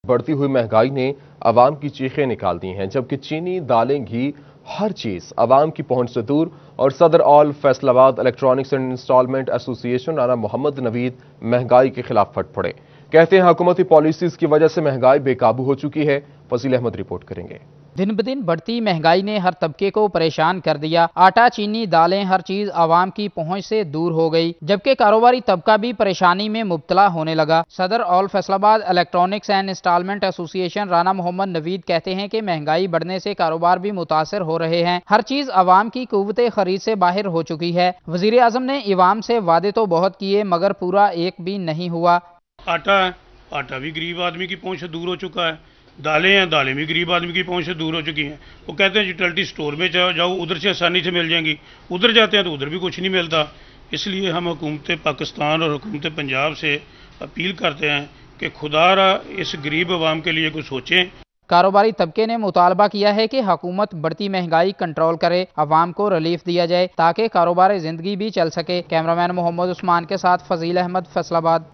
बढ़ती हुई महंगाई ने आवाम की चीखें निकाल दी हैं, जबकि चीनी, दालें, घी, हर चीज आवाम की पहुंच से दूर। और सदर all Faisalabad electronics and installment association Rana Mohammad Naveed महंगाई के खिलाफ फट पड़े। कहते हैं हुकूमती पॉलिसीज की वजह से महंगाई बेकाबू हो चुकी है। फजील अहमद रिपोर्ट करेंगे। दिन ब दिन बढ़ती महंगाई ने हर तबके को परेशान कर दिया। आटा, चीनी, दालें, हर चीज आवाम की पहुंच से दूर हो गई, जबकि कारोबारी तबका भी परेशानी में मुब्तला होने लगा। सदर all Faisalabad electronics and installment association Rana Mohammad Naveed कहते हैं कि महंगाई बढ़ने से कारोबार भी मुतासर हो रहे हैं। हर चीज आवाम की कुव्वत खरीद से बाहर हो चुकी है। वजीर आजम ने इवाम से वादे तो बहुत किए, मगर पूरा एक भी नहीं हुआ। आटा भी गरीब आदमी की पहुंच से दूर हो चुका है। दालें हैं, दालें भी गरीब आदमी की पहुंच से दूर हो चुकी हैं। वो कहते हैं यूटिलिटी स्टोर में जाओ, उधर से आसानी से मिल जाएंगी। उधर जाते हैं तो उधर भी कुछ नहीं मिलता। इसलिए हम हुकूमत पाकिस्तान और हुकूमत पंजाब से अपील करते हैं कि खुदारा इस गरीब आवाम के लिए कुछ सोचें। कारोबारी तबके ने मुतालबा किया है कि हुकूमत बढ़ती महंगाई कंट्रोल करे, आवाम को रिलीफ दिया जाए ताकि कारोबार जिंदगी भी चल सके। कैमरामैन मोहम्मद उस्मान के साथ फजील अहमद, फैसलाबाद।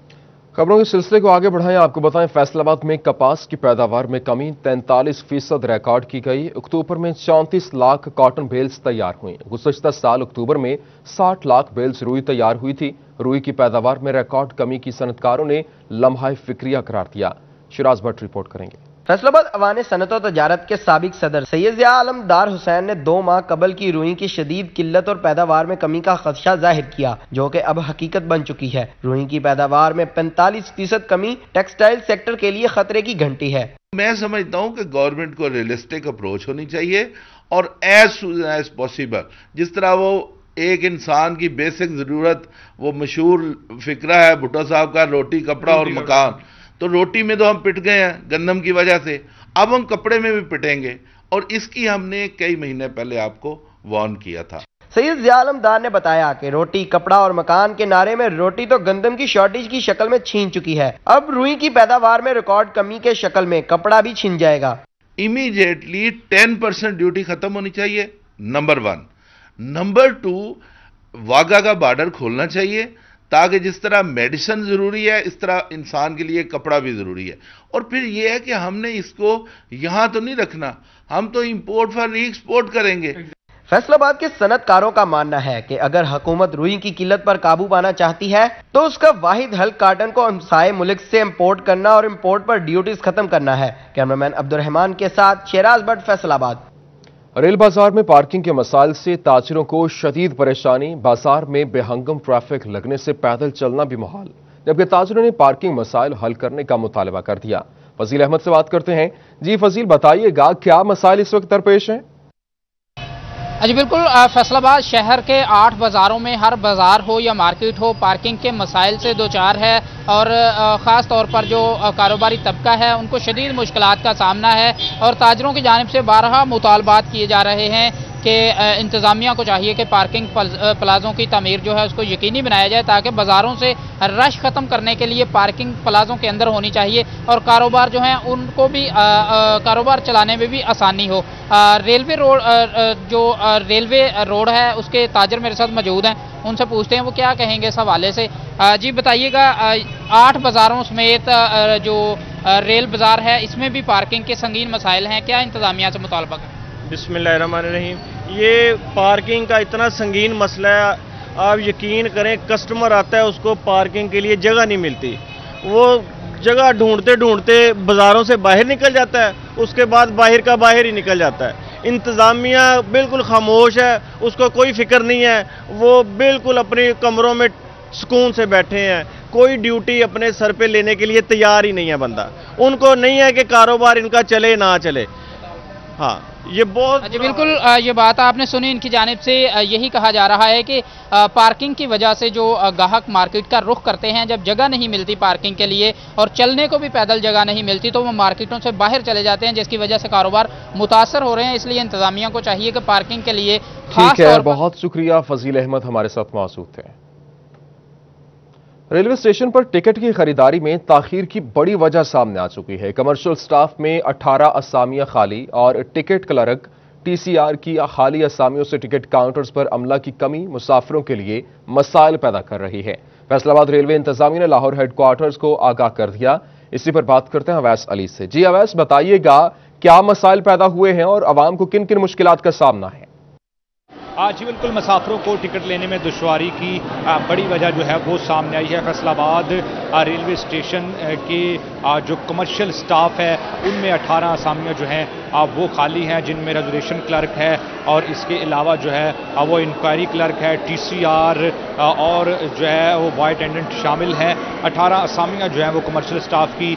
खबरों के सिलसिले को आगे बढ़ाएं। आपको बताएं, फैसलाबाद में कपास की पैदावार में कमी 43% रिकॉर्ड की गई। अक्टूबर में 34 लाख कॉटन बेल्स तैयार हुई। गुज़श्ता साल अक्टूबर में 60 लाख बेल्स रुई तैयार हुई थी। रुई की पैदावार में रिकॉर्ड कमी की सनतकारों ने लम्हा फिक्रिया करार दिया। शिराज भट्ट रिपोर्ट करेंगे। फैसलाबाद अवान सनत और तजारत के साबिक सदर सैयद ज़िया आलम दार हुसैन ने 2 माह कबल की रुई की शदीद किल्लत और पैदावार में कमी का खदशा जाहिर किया, जो कि अब हकीकत बन चुकी है। रुई की पैदावार में 45% कमी टेक्सटाइल सेक्टर के लिए खतरे की घंटी है। मैं समझता हूँ कि गवर्नमेंट को रियलिस्टिक अप्रोच होनी चाहिए और एज सून एज पॉसिबल, जिस तरह वो एक इंसान की बेसिक ज़रूरत, वो मशहूर फिक्रा है भुट्टो साहब का, रोटी, कपड़ा और मकान। तो रोटी में तो हम पिट गए हैं गंदम की वजह से, अब हम कपड़े में भी पिटेंगे, और इसकी हमने कई महीने पहले आपको वार्न किया था। सैयद ज़िया आलम दार ने बताया कि रोटी, कपड़ा और मकान के नारे में रोटी तो गंदम की शॉर्टेज की शक्ल में छीन चुकी है। अब रुई की पैदावार में रिकॉर्ड कमी के शक्ल में कपड़ा भी छिन जाएगा। इमीडिएटली 10% ड्यूटी खत्म होनी चाहिए, नंबर 1। नंबर 2, वाघा का बॉर्डर खोलना चाहिए, ताकि जिस तरह मेडिसिन ज़रूरी है इस तरह इंसान के लिए कपड़ा भी ज़रूरी है। और फिर यह है कि हमने इसको यहाँ तो नहीं रखना, हम तो इंपोर्ट फॉर री एक्सपोर्ट करेंगे। फैसलाबाद के सनतकारों का मानना है कि अगर हुकूमत रुई की किल्लत पर काबू पाना चाहती है तो उसका वाहिद हल काटन को हमसाये मुल्क से इम्पोर्ट करना और इम्पोर्ट पर ड्यूटीज खत्म करना है। कैमरामैन अब्दुर्रहमान के साथ शिराज भट्ट, फैसलाबाद। रेल बाजार में पार्किंग के मसाइल से ताजिरों को शदीद परेशानी। बाजार में बेहंगम ट्रैफिक लगने से पैदल चलना भी मुहाल, जबकि ताजिरों ने पार्किंग मसाइल हल करने का मुतालबा कर दिया। फजील अहमद से बात करते हैं। जी फजील, बताइएगा क्या मसाइल इस वक्त दरपेश हैं? जी बिल्कुल, फैसलाबाद शहर के 8 बाज़ारों में हर बाज़ार हो या मार्केट हो, पार्किंग के मसाइल से दो चार है। और ख़ास तौर पर जो कारोबारी तबका है उनको शदीद मुश्किलात का सामना है। और ताजरों की जानिब से बारहा मुतालबात किए जा रहे हैं कि इंतज़ामिया को चाहिए कि पार्किंग प्लाज़ों की तमीर जो है उसको यकीनी बनाया जाए, ताकि बाज़ारों से रश ख़त्म करने के लिए पार्किंग प्लाज़ों के अंदर होनी चाहिए और कारोबार जो है उनको भी कारोबार चलाने में भी आसानी हो। रेलवे रोड रेलवे रोड है उसके ताजर मेरे साथ मौजूद हैं, उनसे पूछते हैं वो क्या कहेंगे इस हवाले से। जी बताइएगा, 8 बाज़ारों समेत जो रेल बाज़ार है इसमें भी पार्किंग के संगीन मसाइल हैं, क्या इंतज़ामिया से मुतालबा करें? बिस्मिल्लाहिर्रहमानिर्रहीम। ये पार्किंग का इतना संगीन मसला है, आप यकीन करें कस्टमर आता है उसको पार्किंग के लिए जगह नहीं मिलती, वो जगह ढूंढते ढूंढते बाज़ारों से बाहर निकल जाता है, उसके बाद बाहर का बाहर ही निकल जाता है। इंतज़ामिया बिल्कुल खामोश है, उसको कोई फिक्र नहीं है, वो बिल्कुल अपने कमरों में सुकून से बैठे हैं, कोई ड्यूटी अपने सर पे लेने के लिए तैयार ही नहीं है बंदा। उनको नहीं है कि कारोबार इनका चले ना चले। हाँ, ये बहुत जी बिल्कुल, ये बात आपने सुनी। इनकी जानिब से यही कहा जा रहा है कि पार्किंग की वजह से जो ग्राहक मार्केट का रुख करते हैं, जब जगह नहीं मिलती पार्किंग के लिए और चलने को भी पैदल जगह नहीं मिलती तो वो मार्केटों से बाहर चले जाते हैं, जिसकी वजह से कारोबार मुतासर हो रहे हैं। इसलिए इंतजामिया को चाहिए कि पार्किंग के लिए ठीक है। बहुत शुक्रिया, फजील अहमद हमारे साथ मौजूद थे। रेलवे स्टेशन पर टिकट की खरीदारी में ताखीर की बड़ी वजह सामने आ चुकी है। कमर्शियल स्टाफ में 18 असामियां खाली और टिकट क्लर्क टीसीआर की खाली असामियों से टिकट काउंटर्स पर अमला की कमी मुसाफिरों के लिए मसाइल पैदा कर रही है। फैसलाबाद रेलवे इंतजामिया ने लाहौर हेडक्वार्टर्स को आगाह कर दिया। इसी पर बात करते हैं अवैस अली से। जी अवैस, बताइएगा क्या मसाइल पैदा हुए हैं और आवाम को किन किन मुश्किलात का सामना है? जी बिल्कुल, मुसाफिरों को टिकट लेने में दुश्वारी की बड़ी वजह जो है वो सामने आई है। फैसलाबाद रेलवे स्टेशन के जो कमर्शियल स्टाफ है उनमें 18 असामियाँ जो हैं वो खाली हैं, जिनमें रिजर्वेशन क्लर्क है और इसके अलावा जो है वो इंक्वायरी क्लर्क है, TCR और जो है वो बॉय अटेंडेंट शामिल हैं। 18 असामियाँ जो हैं वो कमर्शियल स्टाफ की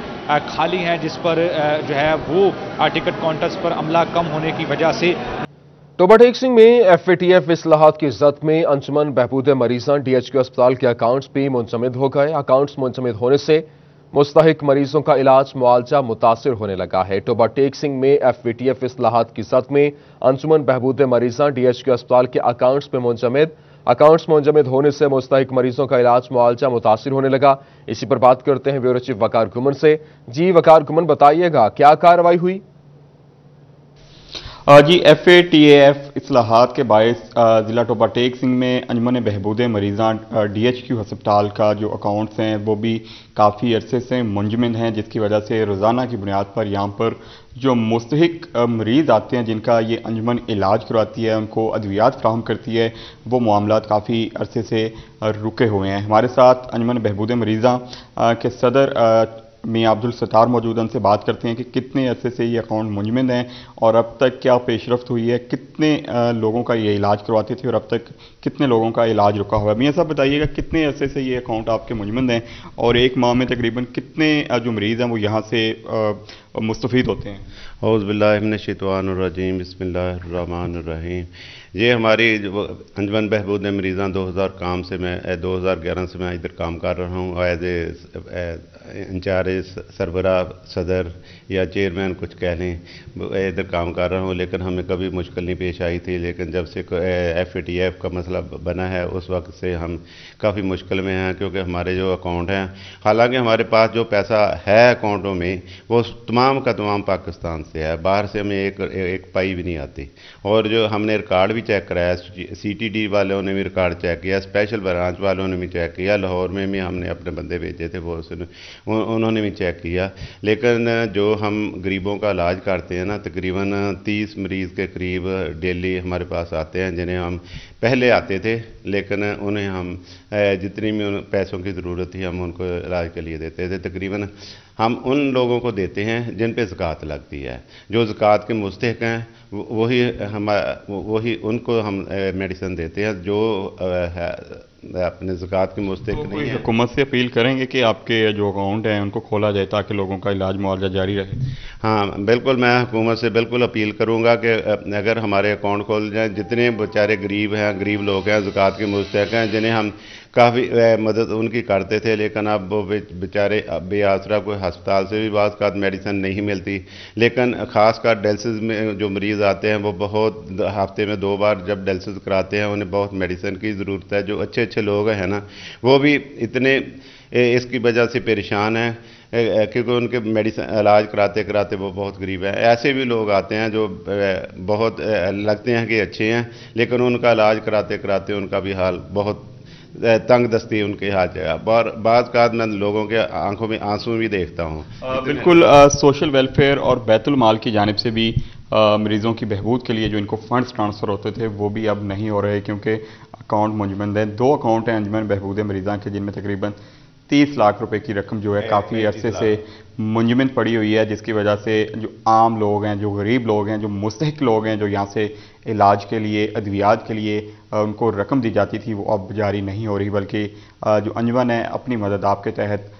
खाली हैं, जिस पर जो है वो टिकट काउंटर्स पर अमला कम होने की वजह से। टोबा टेक सिंह में FATF इस्लाहात की जद में अंजुमन बहबूद मरीज़ान DHQ अस्पताल के अकाउंट्स भी मुंजमद हो गए। अकाउंट्स मुंजमद होने से मुस्तहिक मरीजों का इलाज मुआवजा मुतासिर होने लगा है। टोबा टेक सिंह में FATF इस्लाहात की जद में अंजुमन बहबूद मरीज़ान DHQ अस्पताल के अकाउंट्स मुंजमद होने से मुस्तहिक मरीजों का इलाज मुआवजा मुतासिर होने लगा। इसी पर बात करते हैं ब्यूरो चीफ वकार गुमन से। जी वकार गुमन, बताइएगा क्या कार्रवाई हुई? जी FATF इस्लाहात के बायस ज़िला टोबा टेक सिंह में अंजुमन बहबूद मरीज़ान DHQ अस्पताल का जो अकाउंट्स हैं वो भी काफ़ी अरसे से मुंजमद हैं, जिसकी वजह से रोज़ाना की बुनियाद पर यहाँ पर जो मुस्तहिक मरीज़ आते हैं जिनका ये अंजुमन इलाज करवाती है, उनको अद्वियात फ्राहम करती है, वो मामलात काफ़ी अरसे से रुके हुए हैं। हमारे साथ अंजुमन बहबूद मरीज़ां के सदर मियां अब्दुल सत्तार मौजूद, उनसे बात करते हैं कि कितने अरसे से ये अकाउंट मुंजमद हैं और अब तक क्या पेशरफ्त हुई है, कितने लोगों का ये इलाज करवाते थे और अब तक कितने लोगों का इलाज रुका हुआ है। मियां साहब, बताइएगा कितने अरसे से ये अकाउंट आपके मुंजमद हैं और एक माह में तकरीबन कितने जो मरीज़ हैं वो यहाँ से मुस्तफ़ीद होते हैं? औज़ु बिल्लाहि मिनश शैतानिर रजीम, बिस्मिल्लाहिर्रहमानिर रहीम। ये हमारी अंजुमन बहबूद मरीज़ान 2000 काम से मैं 2011 से मैं इधर काम कर रहा हूँ एज ए इंचार्ज सरबराह सदर या चेयरमैन कुछ कह लें, इधर काम कर रहा हूँ। लेकिन हमें कभी मुश्किल नहीं पेश आई थी, लेकिन जब से FATF का मसला बना है उस वक्त से हम काफ़ी मुश्किल में हैं, क्योंकि हमारे जो अकाउंट हैं, हालांकि हमारे पास जो पैसा है अकाउंटों में वो तमाम का तमाम पाकिस्तान से है, बाहर से हमें एक पाई भी नहीं आती। और जो हमने रिकॉर्ड भी चेक कराया, CTD वालों ने भी रिकॉर्ड चेक किया, स्पेशल ब्रांच वालों ने भी चेक किया, लाहौर में भी हमने अपने बंदे भेजे थे, वो उन्होंने भी चेक किया। लेकिन जो हम गरीबों का इलाज करते हैं ना, तकरीबन 30 मरीज़ के करीब डेली हमारे पास आते हैं, जिन्हें हम पहले आते थे, लेकिन उन्हें हम जितनी भी पैसों की ज़रूरत थी हम उनको इलाज के लिए देते थे। तकरीबन हम उन लोगों को देते हैं जिन पे ज़कात लगती है, जो ज़कात के मुस्तहिक हैं वही उनको हम मेडिसिन देते हैं, जो अपने ज़कात के मुस्तहिक नहीं है। हुकूमत से अपील करेंगे कि आपके जो अकाउंट हैं उनको खोला जाए ताकि लोगों का इलाज मुआवजा जारी रहे? हाँ बिल्कुल, मैं हुकूमत से बिल्कुल अपील करूँगा कि अगर हमारे अकाउंट खोल जाएँ, जितने बेचारे गरीब हैं, गरीब लोग हैं, ज़कात के मुस्तहिक हैं, जिन्हें हम काफ़ी मदद उनकी करते थे, लेकिन अब वो बेचारे बेआसरा, कोई हस्पताल से भी बाज़ का मेडिसिन नहीं मिलती। लेकिन ख़ास कर डायलिसिस में जो मरीज़ आते हैं वो बहुत हफ्ते में 2 बार जब डायलिसिस कराते हैं, उन्हें बहुत मेडिसिन की ज़रूरत है। जो अच्छे लोग हैं ना, वो भी इतने इसकी वजह से परेशान हैं क्योंकि उनके मेडिसिन इलाज कराते वो बहुत गरीब है। ऐसे भी लोग आते हैं जो बहुत लगते हैं कि अच्छे हैं, लेकिन उनका इलाज कराते उनका भी हाल बहुत तंग दस्ती उनके हाथ है। बाज़ का मैं लोगों के आंखों में आंसू भी देखता हूँ। बिल्कुल, सोशल वेलफेयर और बैतुल माल की जानिब से भी मरीज़ों की बहबूद के लिए जो इनको फंड्स ट्रांसफ़र होते थे वो भी अब नहीं हो रहे, क्योंकि अकाउंट मुंजमद हैं। 2 अकाउंट हैं अंजुमन बहबूद मरीज़ां के, जिनमें तकरीबन 30 लाख रुपए की रकम जो है काफ़ी अरसे से मुंजमद पड़ी हुई है, जिसकी वजह से जो आम लोग हैं, जो गरीब लोग हैं, जो मुस्तहिक लोग हैं, जो यहाँ से इलाज के लिए, अद्वियात के लिए उनको रकम दी जाती थी, वो अब जारी नहीं हो रही, बल्कि जो अंजुमन है अपनी मदद आपके तहत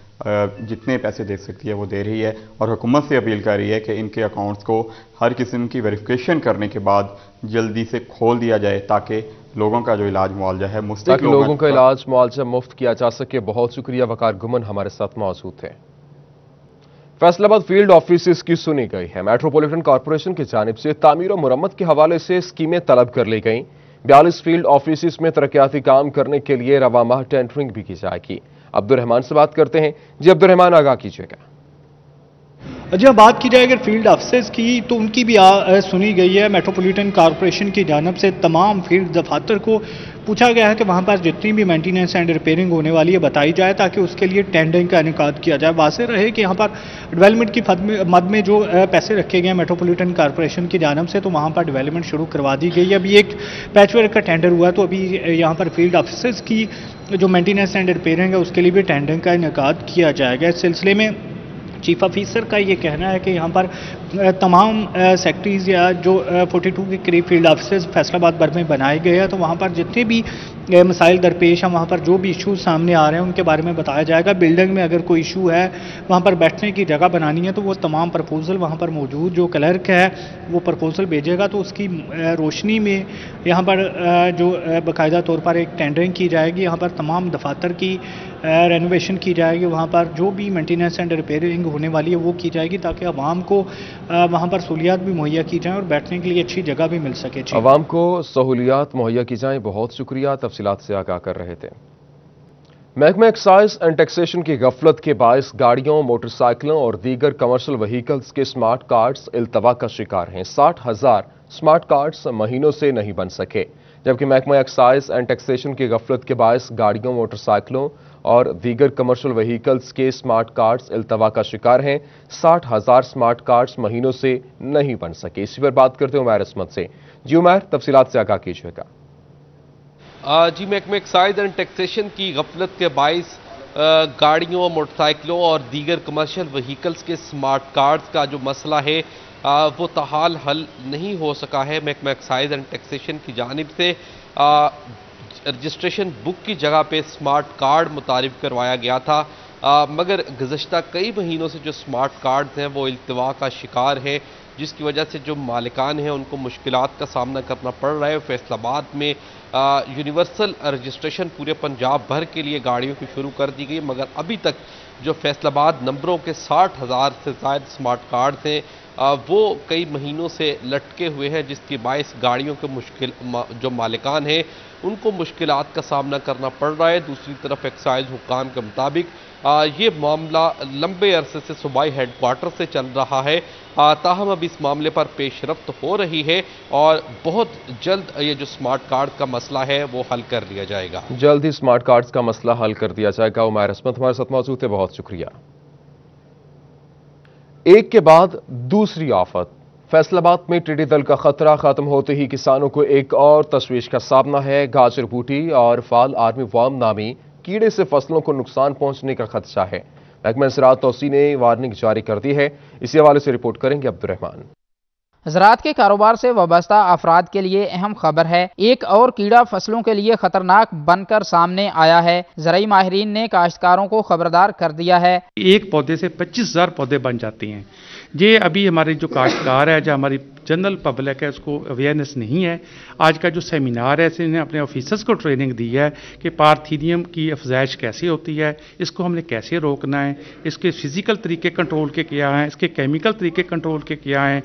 जितने पैसे दे सकती है वो दे रही है और हुकूमत से अपील कर रही है कि इनके अकाउंट्स को हर किस्म की वेरिफिकेशन करने के बाद जल्दी से खोल दिया जाए ताकि लोगों का जो इलाज मुआवजा है मुस्तहिक लोगों का इलाज मुआवजा मुफ्त किया जा सके। बहुत शुक्रिया, वकार गुमन हमारे साथ मौजूद थे। फैसलाबाद फील्ड ऑफिस की सुनी गई है। मेट्रोपॉलिटन कॉरपोरेशन की जानिब से तामीर और मुरम्मत के हवाले से स्कीमें तलब कर ली गई। 42 फील्ड ऑफिस में तरक्याती काम करने के लिए रवा माह टेंडरिंग भी की जाएगी। अब्दुर्रहमान से बात करते हैं। जी अब्दुर्रहमान, आगाह कीजिएगा। जब बात की जाए अगर फील्ड अफसर्स की, तो उनकी भी सुनी गई है। मेट्रोपॉलिटन कॉरपोरेशन की जानब से तमाम फील्ड दफातर को पूछा गया है कि वहाँ पर जितनी भी मेंटेनेंस एंड रिपेयरिंग होने वाली है बताई जाए ताकि उसके लिए टेंडरिंग का इनेकाद किया जाए। वाज़ेह रहे कि यहाँ पर डेवलपमेंट की मद में जो पैसे रखे गए हैं मेट्रोपॉलिटन कॉरपोरेशन की जानिब से, तो वहाँ पर डेवलपमेंट शुरू करवा दी गई है। अभी एक पैचवर्क का टेंडर हुआ, तो अभी यहाँ पर फील्ड ऑफिसर्स की जो मेंटेनेंस एंड रिपेयरिंग है उसके लिए भी टेंडरिंग का इनेकाद किया जाएगा। इस सिलसिले में चीफ ऑफिसर का ये कहना है कि यहाँ पर तमाम सेक्टरीज या जो 42 के करीब फील्ड ऑफिसर्स फैसलाबाद भर में बनाए गए हैं, तो वहाँ पर जितने भी मसाइल दरपेश हैं, वहाँ पर जो भी इशूज़ सामने आ रहे हैं उनके बारे में बताया जाएगा। बिल्डिंग में अगर कोई इशू है, वहाँ पर बैठने की जगह बनानी है, तो वो तमाम प्रपोजल वहाँ पर मौजूद जो क्लर्क है वो प्रपोजल भेजेगा, तो उसकी रोशनी में यहाँ पर जो बाकायदा तौर पर एक टेंडरिंग की जाएगी। यहाँ पर तमाम दफातर की रेनोवेशन की जाएगी, वहाँ पर जो भी मेंटेनेंस एंड रिपेयरिंग होने वाली है वो की जाएगी ताकि आवाम को वहाँ पर सहूलियात भी मुहैया की जाएँ और बैठने के लिए अच्छी जगह भी मिल सके। आवाम को सहूलियात मुहैया की जाएँ। बहुत शुक्रिया, तफसीलात से आगाह कर रहे थे। महकमा एक्साइज एंड टैक्सेशन की गफलत के बायस गाड़ियों, मोटरसाइकिलों और दीगर कमर्शियल व्हीकल्स के स्मार्ट कार्ड्स इल्तवा का शिकार हैं। 60,000 स्मार्ट कार्ड्स महीनों से नहीं बन सके, जबकि महकमा एक्साइज एंड टैक्सेशन की गफलत के बायस गाड़ियों, मोटरसाइकिलों और दीगर कमर्शियल व्हीकल्स के स्मार्ट कार्ड्स इल्तवा का शिकार हैं। 60,000 स्मार्ट कार्ड्स महीनों से नहीं बन सके। इसी पर बात करते हैं उमैर असमत से। जी उमैर, तफसीलात से आगाह कीजिएगा। जी, महकमा एक्साइज एंड टैक्सेशन की गफलत के बायस गाड़ियों, मोटरसाइकिलों और दीगर कमर्शियल व्हीकल्स के स्मार्ट कार्ड्स का जो मसला है वो ताहाल हल नहीं हो सका है। महकमा एक्साइज एंड टैक्सेशन की जानिब से रजिस्ट्रेशन बुक की जगह पे स्मार्ट कार्ड मुतारिफ करवाया गया था, मगर गुज़श्ता कई महीनों से जो स्मार्ट कार्ड हैं वो इल्तवा का शिकार है, जिसकी वजह से जो मालिकान हैं उनको मुश्किलात का सामना करना पड़ रहा है। फैसलाबाद में यूनिवर्सल रजिस्ट्रेशन पूरे पंजाब भर के लिए गाड़ियों की शुरू कर दी गई, मगर अभी तक जो फैसलाबाद नंबरों के 60,000 से ज़ायद स्मार्ट कार्ड हैं वो कई महीनों से लटके हुए हैं, जिसकी बायस गाड़ियों के जो मालिकान हैं उनको मुश्किलात का सामना करना पड़ रहा है। दूसरी तरफ एक्साइज हुक्काम के मुताबिक ये मामला लंबे अरसे से सूबाई हेडक्वार्टर से चल रहा है, ताहम अब इस मामले पर पेशरफ्त हो रही है और बहुत जल्द ये जो स्मार्ट कार्ड का मसला है वो हल कर लिया जाएगा। जल्द ही स्मार्ट कार्ड्स का मसला हल कर दिया जाएगा। उमैर असमत हमारे साथ मौजूद थे, बहुत शुक्रिया। एक के बाद दूसरी आफत। फैसलाबाद में टिड्डी दल का खतरा खत्म होते ही किसानों को एक और तशवीश का सामना है। गाजर बूटी और फाल आर्मी वार्म नामी कीड़े से फसलों को नुकसान पहुंचने का खदशा है। महकमा ज़राअत तौसी ने वार्निंग जारी कर दी है। इसी हवाले से रिपोर्ट करेंगे अब्दुर्रहमान। ज़राअत के कारोबार से वाबस्ता अफराद के लिए अहम खबर है। एक और कीड़ा फसलों के लिए खतरनाक बनकर सामने आया है। ज़राई माहिरीन ने काश्तकारों को खबरदार कर दिया है। एक पौधे से 25,000 पौधे बन जाते हैं। ये अभी हमारे जो काश्तकार है, जो हमारी जनरल पब्लिक है, उसको अवेयरनेस नहीं है। आज का जो सेमिनार है, इसने अपने ऑफिसर्स को ट्रेनिंग दी है कि पार्थीनियम की अफजाइश कैसे होती है, इसको हमने कैसे रोकना है, इसके फिजिकल तरीके कंट्रोल के क्या हैं, इसके केमिकल तरीके कंट्रोल के क्या हैं।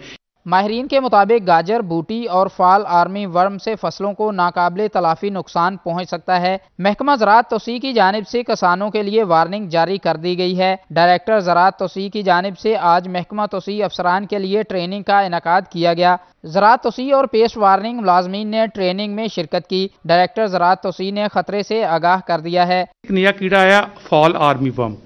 माहिरीन के मुताबिक गाजर बूटी और फाल आर्मी वर्म से फसलों को नाकाबिले तलाफी नुकसान पहुंच सकता है। महकमा ज़राअत तौसी की जानिब से किसानों के लिए वार्निंग जारी कर दी गई है। डायरेक्टर ज़राअत तौसी की जानिब से आज महकमा तौसी अफसरान के लिए ट्रेनिंग का इनेकाद किया गया। ज़राअत तौसी और पेश वार्निंग मुलाजमीन ने ट्रेनिंग में शिरकत की। डायरेक्टर ज़राअत तौसी ने खतरे से आगाह कर दिया है। एक नया कीड़ा आया, फॉल आर्मी वर्म।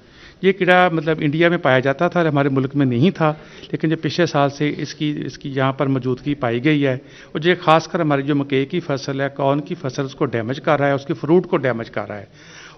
ये कीड़ा मतलब इंडिया में पाया जाता था, हमारे मुल्क में नहीं था, लेकिन जो पिछले साल से इसकी यहाँ पर मौजूदगी पाई गई है, और जो खासकर हमारी जो मकई की फसल है, कॉर्न की फसल, उसको डैमेज कर रहा है, उसकी फ्रूट को डैमेज कर रहा है,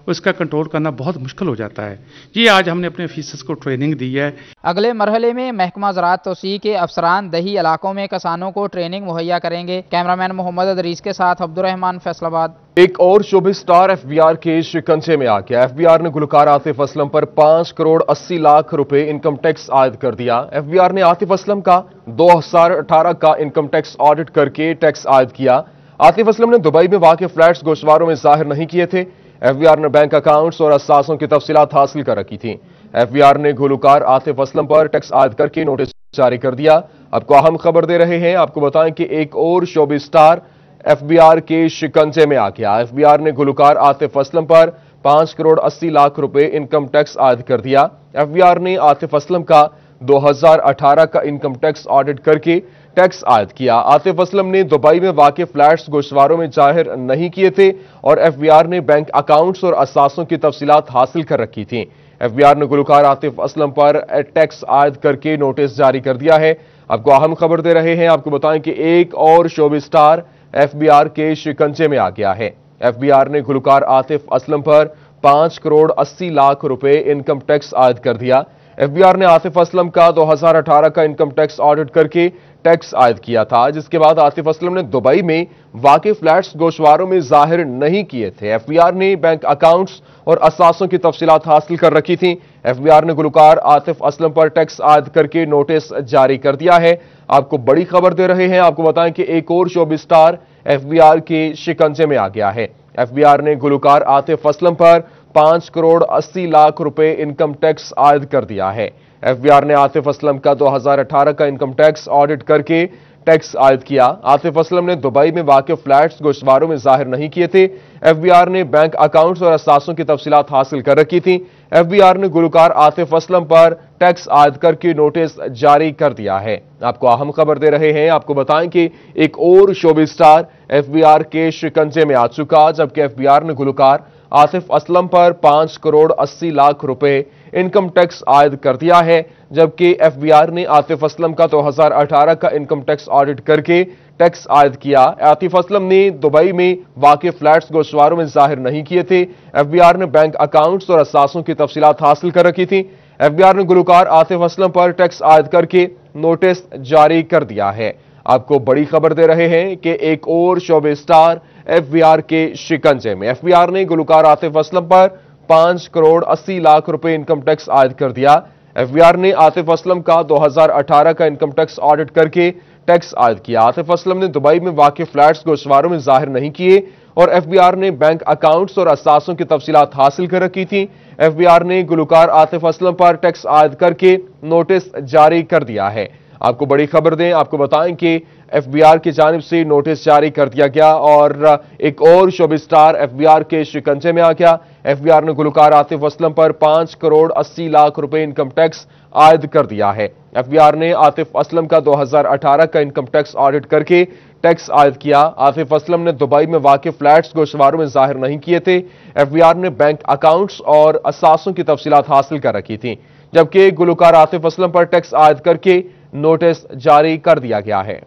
उसका कंट्रोल करना बहुत मुश्किल हो जाता है। ये आज हमने अपने ऑफिसर्स को ट्रेनिंग दी है। अगले मरहले में महकमा ज़राअत तौसी के अफसरान दही इलाकों में किसानों को ट्रेनिंग मुहैया करेंगे। कैमरामैन मोहम्मद अदरीस के साथ अब्दुर्रहमान, फैसलाबाद। एक और शोबी स्टार एफबीआर के शिकंजे में आ गया। एफबीआर ने गुलकार आतिफ असलम पर 5 करोड़ 80 लाख रुपए इनकम टैक्स आयद कर दिया। एफबीआर ने आतिफ असलम का 2018 का इनकम टैक्स ऑडिट करके टैक्स आयद किया। आतिफ असलम ने दुबई में वाक़ फ्लैट्स गोशवारों में जाहिर नहीं किए थे। एफबीआर ने बैंक अकाउंट्स और असासों की तफसीलात हासिल कर रखी थी। एफबीआर ने गुलकार आतिफ असलम पर टैक्स आयद करके नोटिस जारी कर दिया। आपको अहम खबर दे रहे हैं, आपको बताएं कि एक और शोबी स्टार एफबीआर के शिकंजे में आ गया। एफबीआर ने गुलकार आतिफ असलम पर 5 करोड़ 80 लाख रुपए इनकम टैक्स आयद कर दिया। एफबीआर ने आतिफ असलम का 2018 का इनकम टैक्स ऑडिट करके टैक्स आयद किया। आतिफ असलम ने दुबई में वाक़ फ्लैट्स गोशवारों में जाहिर नहीं किए थे और एफबीआर ने बैंक अकाउंट्स और असासों की तफसीलात हासिल कर रखी थी। एफबीआर ने गुलकार आतिफ असलम पर टैक्स आयद करके नोटिस जारी कर दिया है। आपको अहम खबर दे रहे हैं, आपको बताएं कि एक और शोबी स्टार एफबीआर के शिकंजे में आ गया है। एफबीआर ने गुलकार आतिफ असलम पर 5 करोड़ 80 लाख रुपए इनकम टैक्स आयद कर दिया। एफबीआर ने आतिफ असलम का 2018 का इनकम टैक्स ऑडिट करके टैक्स आयद किया था, जिसके बाद आतिफ असलम ने दुबई में वाक़ फ्लैट्स गोशवारों में जाहिर नहीं किए थे। एफबीआर ने बैंक अकाउंट्स और असासों की तफसीलात हासिल कर रखी थी। एफबीआर ने गुलकार आतिफ असलम पर टैक्स आयद करके नोटिस जारी कर दिया है। आपको बड़ी खबर दे रहे हैं, आपको बताएं कि एक और शोबी स्टार एफबीआर के शिकंजे में आ गया है। एफबीआर ने गुलकार आतिफ असलम पर 5 करोड़ 80 लाख रुपए इनकम टैक्स आयद कर दिया है। एफबीआर ने आतिफ असलम का 2018 का इनकम टैक्स ऑडिट करके टैक्स आयद किया। आतिफ असलम ने दुबई में वाक़ फ्लैट्स गोशवारों में जाहिर नहीं किए थे। एफबीआर ने बैंक अकाउंट्स और असासों की तफसीलात हासिल कर रखी थी। एफबीआर ने गुलकार आतिफ असलम पर टैक्स आयद करके नोटिस जारी कर दिया है। आपको अहम खबर दे रहे हैं, आपको बताएं कि एक और शोबी स्टार एफबीआर के शिकंजे में आ चुका, जबकि एफबीआर ने गुलकार आतिफ असलम पर 5 करोड़ 80 लाख रुपए इनकम टैक्स आयद कर दिया है, जबकि एफबीआर ने आतिफ असलम का 2018 का इनकम टैक्स ऑडिट करके टैक्स आयद किया। आतिफ असलम ने दुबई में वाक़ फ्लैट्स गोशवारों में जाहिर नहीं किए थे। एफबीआर ने बैंक अकाउंट्स और असासों की तफसीलात हासिल कर रखी थी। एफबीआर ने गुलकार आतिफ असलम पर टैक्स आयद करके नोटिस जारी कर दिया है। आपको बड़ी खबर दे रहे हैं कि एक और शोबे स्टार एफबीआर के शिकंजे में। एफबीआर ने गुलकार आतिफ असलम पर 5 करोड़ 80 लाख रुपए इनकम टैक्स आयद कर दिया। एफबीआर ने आतिफ असलम का 2018 का इनकम टैक्स ऑडिट करके टैक्स आयद किया। आतिफ असलम ने दुबई में वाक़ फ्लैट्स गोशवारों में जाहिर नहीं किए और एफबीआर ने बैंक अकाउंट्स और असासों की तफसीलात हासिल कर रखी थी। एफबीआर ने गुलकार आतिफ असलम पर टैक्स आयद करके नोटिस जारी कर दिया है। आपको बड़ी खबर दें, आपको बताएं कि एफबीआर की जानिब से नोटिस जारी कर दिया गया और एक और शोबी स्टार एफबीआर के शिकंजे में आ गया। एफबीआर ने गुलकार आतिफ असलम पर 5 करोड़ 80 लाख रुपए इनकम टैक्स आयद कर दिया है। एफबीआर ने आतिफ असलम का 2018 का इनकम टैक्स ऑडिट करके टैक्स आयद किया। आतिफ असलम ने दुबई में वाक़ फ्लैट्स गोशवारों में जाहिर नहीं किए थे। एफबीआर ने बैंक अकाउंट्स और असासों की तफसीलात हासिल कर रखी थी, जबकि गुलकार आतिफ असलम पर टैक्स आयद करके नोटिस जारी कर दिया गया है।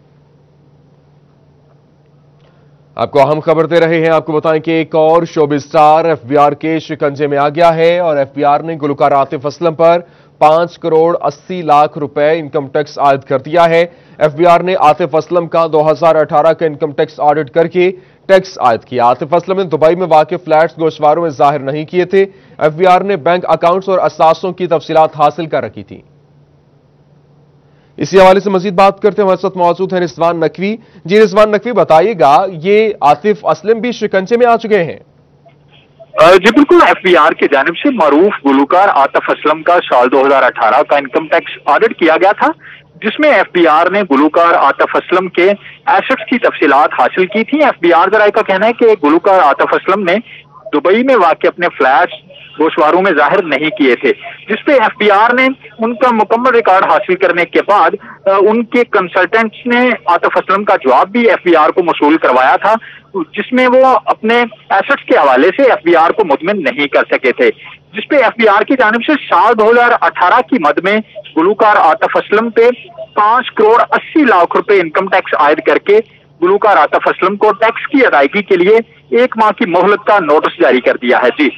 आपको अहम खबर दे रहे हैं, आपको बताएं कि एक और शोबी स्टार एफबीआर के शिकंजे में आ गया है और एफबीआर ने गुलकार आतिफ असलम पर 5 करोड़ 80 लाख रुपए इनकम टैक्स आयद कर दिया है। एफबीआर ने आतिफ असलम का 2018 का इनकम टैक्स ऑडिट करके टैक्स आयद किया। आतिफ असलम ने दुबई में वाक़ फ्लैट्स गोशवारों में जाहिर नहीं किए थे। एफबीआर ने बैंक अकाउंट्स और असासों की तफसीलात हासिल कर रखी थी। इसी हवाले से मजीद बात करते हैं, हमारे साथ मौजूद हैं रिजवान नकवी। जी रिजवान नकवी, बताइएगा, ये आतिफ असलम भी शिकंजे में आ चुके हैं? जी बिल्कुल, एफबीआर की जानिब से मरूफ गुलकार आतिफ असलम का साल 2018 का इनकम टैक्स ऑडिट किया गया था, जिसमें एफबीआर ने गुलकार आतिफ असलम के एसेट्स की तफसीलात हासिल की थी। एफबीआर जराये का कहना है कि गुलकार आतिफ असलम ने दुबई में वाक़ अपने फ्लैट्स गोशवारों में जाहिर नहीं किए थे, जिसपे एफबीआर ने उनका मुकम्मल रिकॉर्ड हासिल करने के बाद उनके कंसल्टेंट्स ने आतिफ असलम का जवाब भी एफबीआर को मौसूल करवाया था, जिसमें वो अपने एसेट्स के हवाले से एफबीआर को मुतमिन नहीं कर सके थे, जिसपे एफबीआर की जानिब से साल 2018 की मद में गुलकार आतिफ असलम पे 5 करोड़ 80 लाख रुपए इनकम टैक्स आयद करके गुलकार आतिफ असलम को टैक्स की अदायगी के लिए 1 माह की मोहलत का नोटिस जारी कर दिया है। जी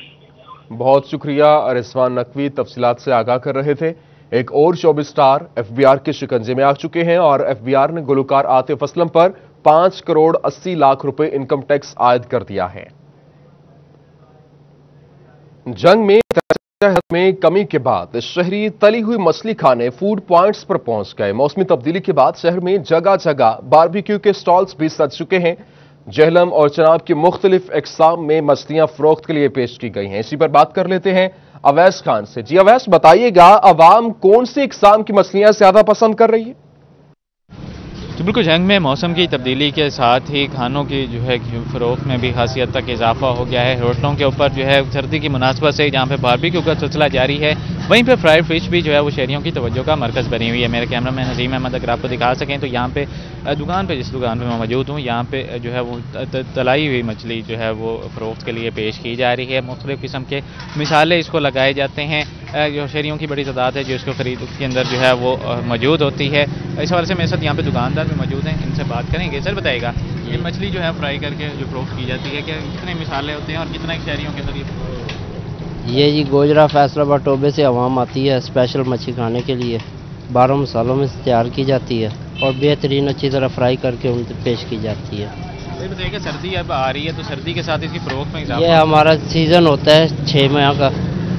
बहुत शुक्रिया रिजवान नकवी, तफसीलात से आगाह कर रहे थे। एक और शोबी स्टार एफबीआर के शिकंजे में आ चुके हैं और एफबीआर ने गुलकार आतिफ असलम पर 5 करोड़ 80 लाख रुपए इनकम टैक्स आयद कर दिया है। जंग में कमी के बाद शहरी तली हुई मछली खाने फूड पॉइंट्स पर पहुंच गए। मौसमी तब्दीली के बाद शहर में जगह जगह बारबेक्यू के स्टॉल्स भी सज चुके हैं। जहलम और चनाब की मुख्तलिफ इकसाम में मछलियां फरोख्त के लिए पेश की गई हैं। इसी पर बात कर लेते हैं अवैस खान से। जी अवैस, बताइएगा, अवाम कौन सी इकसाम की मछलियां ज्यादा पसंद कर रही है? تو بالکل جنگ میں موسم کی تبدیلی کے ساتھ ہی کھانوں کی جو ہے فروخت میں بھی خاصی حد تک اضافہ ہو گیا ہے۔ ہوٹلوں کے اوپر جو ہے سردی کی مناسبت سے جہاں پہ باربیکیو کا سلسلہ جاری ہے، وہیں پہ فرائیڈ فش بھی جو ہے وہ شہریوں کی توجہ کا مرکز بنی ہوئی ہے۔ میرے کیمرہ مین نظیم احمد اگر آپ کو دکھا سکیں تو یہاں پہ دکان پہ جس دکان پہ میں موجود ہوں، یہاں پہ جو ہے وہ تلائی ہوئی مچھلی جو ہے وہ فروخت کے لیے پیش کی جا رہی ہے۔ مختلف قسم کے مثالیں اس کو لگائے جاتے ہیں، جو شہریوں کی بڑی تعداد ہے جو اس کو خرید کے اندر جو ہے وہ موجود ہوتی ہے۔ اس حوالے سے میرے ساتھ یہاں پہ دکاندار بھی موجود ہیں، ان سے بات کریں گے۔ سر بتائے گا یہ مچھلی جو ہے فرائی کر کے جو فروخت کی جاتی ہے کہ کتنے مثالیں ہوتے ہیں اور کتنے شہریوں کے اندر یہ جی گوجرا فیصل آباد ٹوبے سے عوام آتی ہے اسپیشل مچھلی کھانے کے لیے، 12 مسالوں میں تیار کی جاتی ہے اور بہترین اچھی طرح فرائی کر کے ان سے پیش کی جاتی ہے۔ بتائیے کہ سردی اب آ رہی ہے تو سردی کے ساتھ اس کی فروخت میں یہ ہمارا سیزن ہوتا ہے 6 ماہ کا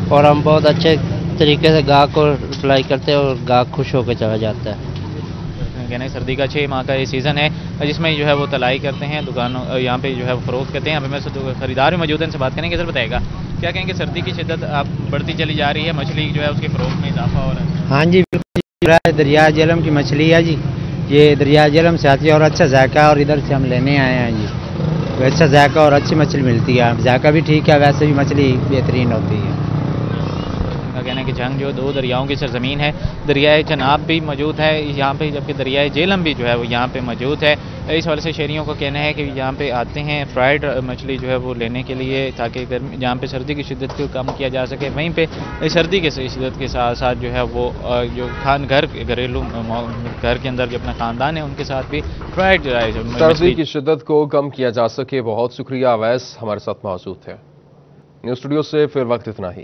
اور ہم بہت اچھے طریقے سے گاہک کو سپلائی کرتے ہیں اور گاہک خوش ہو کے چلا جاتا ہے۔ کہنا سردی کا 6 ماہ کا یہ سیزن ہے جس میں جو ہے وہ تلائی کرتے ہیں دکانوں یہاں پہ جو ہے وہ فروخت کرتے ہیں۔ یہاں پہ میرے سے خریدار بھی موجود ہیں، ان سے بات کریں گے۔ سر بتائے گا کیا کہیں گے سردی کی شدت اب بڑھتی چلی جا رہی ہے، مچھلی جو ہے اس کی فروخت میں اضافہ ہو رہا ہے؟ ہاں جی بالکل، دریا جہلم کی مچھلی ہے جی، یہ دریا جہلم سے آتی ہے اور اچھا ذائقہ ہے اور ادھر سے ہم لینے آئے ہیں جی، اچھا ذائقہ اور اچھی مچھلی ملتی ہے، ذائقہ بھی ٹھیک ہے، ویسے بھی مچھلی بہترین ہوتی ہے۔ کہنا ہے کہ جنگ جو 2 دریاؤں کی سرزمین ہے، دریائے چناب بھی موجود ہے یہاں پہ، جبکہ دریائے جہلم بھی جو ہے وہ یہاں پہ موجود ہے۔ اس حوالے سے شہریوں کو کہنا ہے کہ یہاں پہ آتے ہیں فرائیڈ مچھلی جو ہے وہ لینے کے لیے تاکہ جہاں پہ سردی کی شدت کو کم کیا جا سکے، وہیں پہ سردی کی شدت کے ساتھ ساتھ جو ہے وہ جو گھریلو گھر کے اندر جو اپنا خاندان ہے ان کے ساتھ بھی فرائیڈ سردی کی شدت کو کم کیا جا سکے۔ بہت شکریہ اویس ہمارے ساتھ موجود تھے۔ نیوز اسٹوڈیو سے پھر وقت اتنا ہی۔